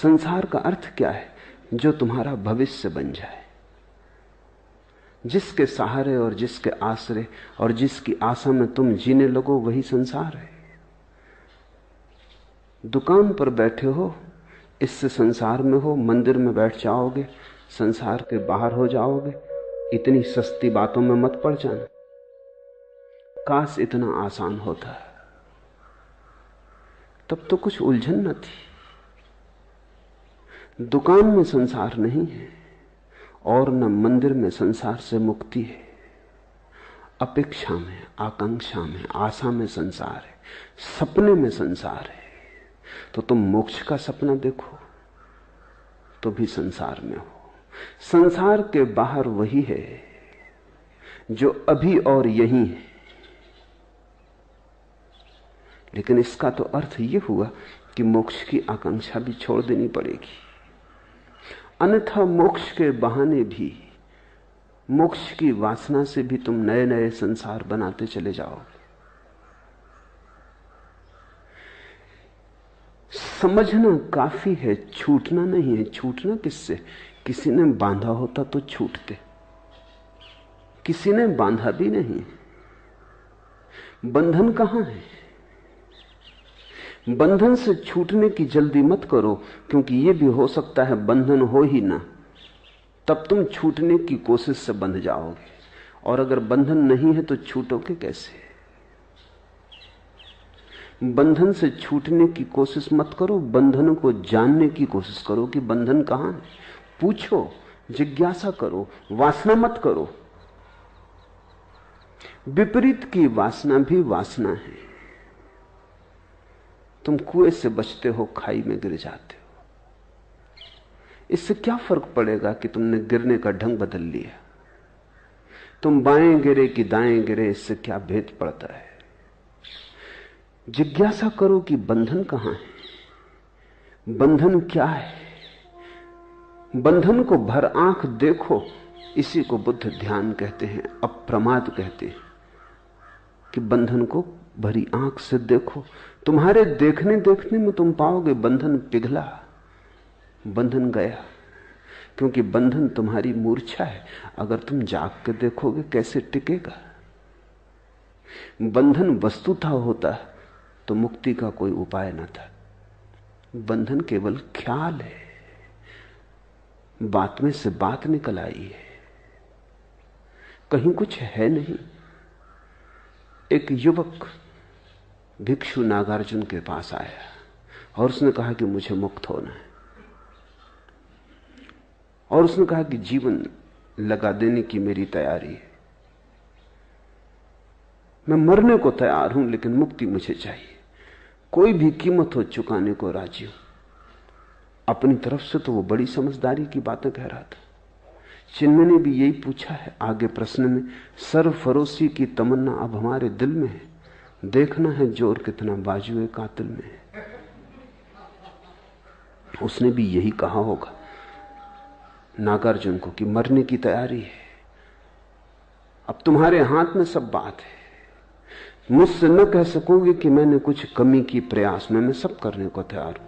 संसार का अर्थ क्या है? जो तुम्हारा भविष्य बन जाए, जिसके सहारे और जिसके आश्रय और जिसकी आशा में तुम जीने लगो, वही संसार है। दुकान पर बैठे हो, इससे संसार में हो। मंदिर में बैठ जाओगे, संसार के बाहर हो जाओगे। इतनी सस्ती बातों में मत पड़ जाना। काश इतना आसान होता, तब तो कुछ उलझन न थी। दुकान में संसार नहीं है और न मंदिर में संसार से मुक्ति है। अपेक्षा में, आकांक्षा में, आशा में संसार है, सपने में संसार है। तो तुम मोक्ष का सपना देखो तो भी संसार में हो। संसार के बाहर वही है जो अभी और यहीं है। लेकिन इसका तो अर्थ यह हुआ कि मोक्ष की आकांक्षा भी छोड़ देनी पड़ेगी, अन्यथा मोक्ष के बहाने भी, मोक्ष की वासना से भी तुम नए नए संसार बनाते चले जाओगे। समझना काफी है, छूटना नहीं है। छूटना किससे? किसी ने बांधा होता तो छूटते, किसी ने बांधा भी नहीं। बंधन कहां है? बंधन से छूटने की जल्दी मत करो, क्योंकि यह भी हो सकता है बंधन हो ही ना, तब तुम छूटने की कोशिश से बंध जाओगे। और अगर बंधन नहीं है तो छूटोगे कैसे? बंधन से छूटने की कोशिश मत करो, बंधन को जानने की कोशिश करो कि बंधन कहां है। पूछो, जिज्ञासा करो, वासना मत करो। विपरीत की वासना भी वासना है। तुम कुएं से बचते हो, खाई में गिर जाते हो। इससे क्या फर्क पड़ेगा कि तुमने गिरने का ढंग बदल लिया? तुम बाएं गिरे कि दाएं गिरे, इससे क्या भेद पड़ता है? जिज्ञासा करो कि बंधन कहां है, बंधन क्या है। बंधन को भर आंख देखो। इसी को बुद्ध ध्यान कहते हैं, अप्रमाद कहते हैं कि बंधन को भरी आंख से देखो। तुम्हारे देखने देखने में तुम पाओगे बंधन पिघला, बंधन गया। क्योंकि बंधन तुम्हारी मूर्छा है। अगर तुम जाग के देखोगे कैसे टिकेगा? बंधन वस्तुतः होता तो मुक्ति का कोई उपाय न था। बंधन केवल ख्याल है, बात में से बात निकल आई है, कहीं कुछ है नहीं। एक युवक भिक्षु नागार्जुन के पास आया और उसने कहा कि मुझे मुक्त होना है। और उसने कहा कि जीवन लगा देने की मेरी तैयारी है, मैं मरने को तैयार हूं, लेकिन मुक्ति मुझे चाहिए। कोई भी कीमत हो चुकाने को राजी हूं। अपनी तरफ से तो वो बड़ी समझदारी की बातें कह रहा था। चिन्मय ने भी यही पूछा है आगे प्रश्न में, सरफरोशी की तमन्ना अब हमारे दिल में है, देखना है जोर कितना बाजुए कातिल में है। उसने भी यही कहा होगा नागार्जुन को कि मरने की तैयारी है, अब तुम्हारे हाथ में सब बात है। मुझसे न कह सकोगे कि मैंने कुछ कमी की प्रयास में, मैं सब करने को तैयार हूं।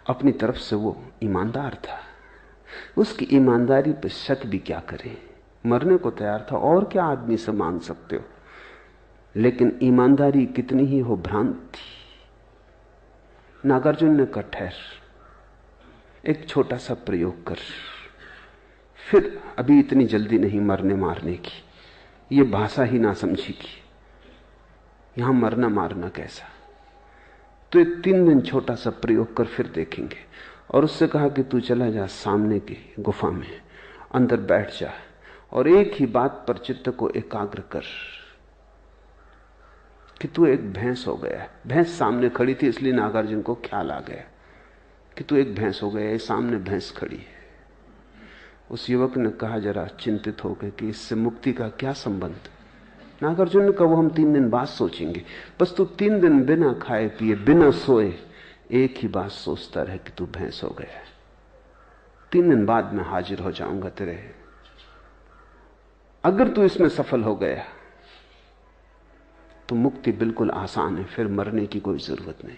अपनी तरफ से वो ईमानदार था, उसकी ईमानदारी पर शक भी क्या करे। मरने को तैयार था, और क्या आदमी से मांग सकते हो। लेकिन ईमानदारी कितनी ही हो भ्रांत थी। नागार्जुन ने कहा ठहर, एक छोटा सा प्रयोग कर, फिर अभी इतनी जल्दी नहीं मरने मारने की, ये भाषा ही ना समझेगी। यहां मरना मारना कैसा, तो एक 3 दिन छोटा सा प्रयोग कर, फिर देखेंगे। और उससे कहा कि तू चला जा सामने की गुफा में, अंदर बैठ जा और एक ही बात पर चित्त को एकाग्र कर कि तू एक भैंस हो गया है। भैंस सामने खड़ी थी, इसलिए नागार्जुन को ख्याल आ गया कि तू एक भैंस हो गया है, सामने भैंस खड़ी है। उस युवक ने कहा जरा चिंतित होकर कि इससे मुक्ति का क्या संबंध। नागार्जुन ने कहा वो हम 3 दिन बाद सोचेंगे। बस तू 3 दिन बिना खाए पिए, बिना सोए, एक ही बात सोचता रहे कि तू भैंस हो गया है। 3 दिन बाद मैं हाजिर हो जाऊंगा तेरे। अगर तू इसमें सफल हो गया तो मुक्ति बिल्कुल आसान है, फिर मरने की कोई जरूरत नहीं।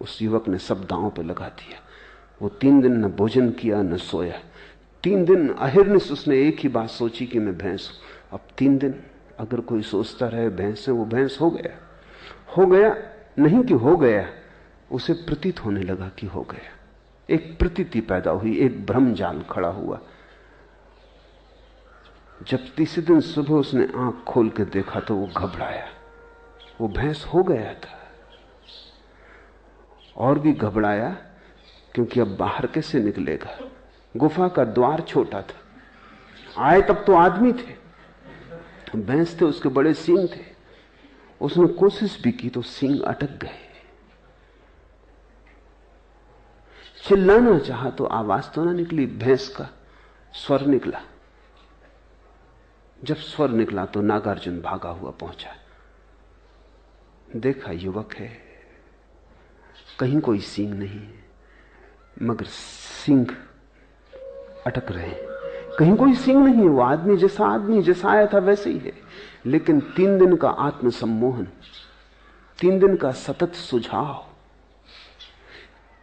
उस युवक ने सब दांव पे लगा दिया। वो 3 दिन न भोजन किया न सोया। 3 दिन अहिर्निश उसने एक ही बात सोची कि मैं भैंस हूं। अब 3 दिन अगर कोई सोचता रहे भैंस है, वो भैंस हो गया। हो गया नहीं कि हो गया, उसे प्रतीत होने लगा कि हो गया। एक प्रतीति पैदा हुई, एक भ्रम जाल खड़ा हुआ। जब तीसरे दिन सुबह उसने आंख खोल के देखा तो वो घबराया। वो भैंस हो गया था। और भी घबराया क्योंकि अब बाहर कैसे निकलेगा। गुफा का द्वार छोटा था। आए तब तो आदमी थे, भैंस थे, उसके बड़े सींग थे। उसने कोशिश भी की तो सींग अटक गए। चिल्लाना चाहा तो आवाज तो ना निकली, भैंस का स्वर निकला। जब स्वर निकला तो नागार्जुन भागा हुआ पहुंचा। देखा युवक है, कहीं कोई सींग नहीं है, मगर सींग अटक रहे हैं। कहीं कोई सींग नहीं है, वो आदमी जैसा आया था वैसे ही है। लेकिन 3 दिन का आत्मसम्मोहन, 3 दिन का सतत सुझाव,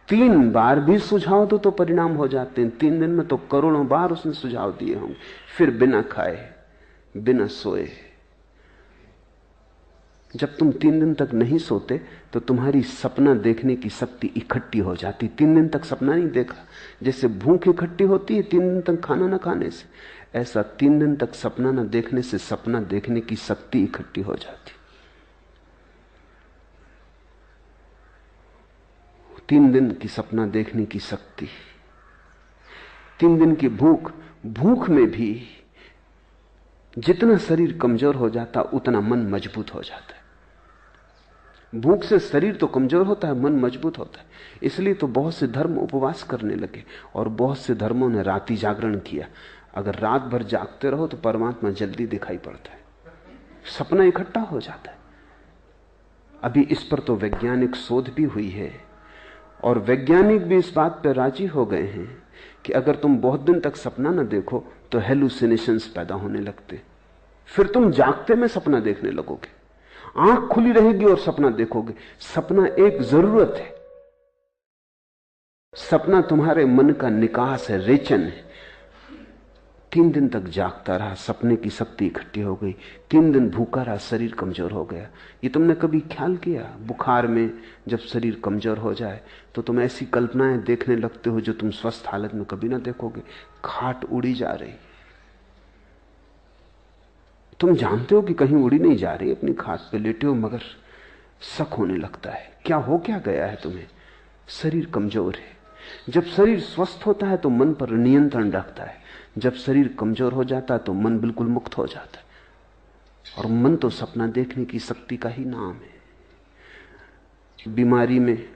3 बार भी सुझाव तो परिणाम हो जाते हैं। 3 दिन में तो करोड़ों बार उसने सुझाव दिए होंगे। फिर बिना खाए बिना सोए। जब तुम 3 दिन तक नहीं सोते तो तुम्हारी सपना देखने की शक्ति इकट्ठी हो जाती। 3 दिन तक सपना नहीं देखा, जैसे भूख इकट्ठी होती है 3 दिन तक खाना ना खाने से, ऐसा 3 दिन तक सपना ना देखने से सपना देखने की शक्ति इकट्ठी हो जाती। 3 दिन की सपना देखने की शक्ति, 3 दिन की भूख में भी जितना शरीर कमजोर हो जाता उतना मन मजबूत हो जाता है। भूख से शरीर तो कमजोर होता है, मन मजबूत होता है। इसलिए तो बहुत से धर्म उपवास करने लगे और बहुत से धर्मों ने रात्रि जागरण किया। अगर रात भर जागते रहो तो परमात्मा जल्दी दिखाई पड़ता है, सपना इकट्ठा हो जाता है। अभी इस पर तो वैज्ञानिक शोध भी हुई है और वैज्ञानिक भी इस बात पर राजी हो गए हैं कि अगर तुम बहुत दिन तक सपना न देखो तो हेलुसिनेशंस पैदा होने लगते। फिर तुम जागते में सपना देखने लगोगे, आंख खुली रहेगी और सपना देखोगे। सपना एक जरूरत है, सपना तुम्हारे मन का निकास है, रेचन है। 3 दिन तक जागता रहा, सपने की शक्ति इकट्ठी हो गई। 3 दिन भूखा रहा, शरीर कमजोर हो गया। ये तुमने कभी ख्याल किया? बुखार में जब शरीर कमजोर हो जाए तो तुम ऐसी कल्पनाएं देखने लगते हो जो तुम स्वस्थ हालत में कभी ना देखोगे। खाट उड़ी जा रही, तुम जानते हो कि कहीं उड़ी नहीं जा रही, अपनी खाट पे लेटे हो, मगर शक होने लगता है क्या गया है तुम्हें? शरीर कमजोर है। जब शरीर स्वस्थ होता है तो मन पर नियंत्रण रखता है, जब शरीर कमजोर हो जाता है तो मन बिल्कुल मुक्त हो जाता है। और मन तो सपना देखने की शक्ति का ही नाम है। बीमारी में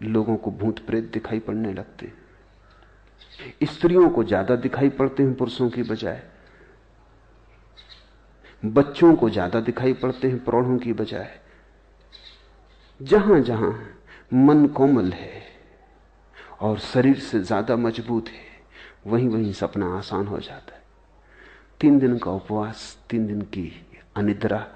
लोगों को भूत प्रेत दिखाई पड़ने लगते हैं, स्त्रियों को ज्यादा दिखाई पड़ते हैं पुरुषों की बजाय, बच्चों को ज्यादा दिखाई पड़ते हैं प्रौढ़ों की बजाय। जहां जहां मन कोमल है और शरीर से ज्यादा मजबूत है, वहीं वहीं सपना आसान हो जाता है। 3 दिन का उपवास, 3 दिन की अनिद्रा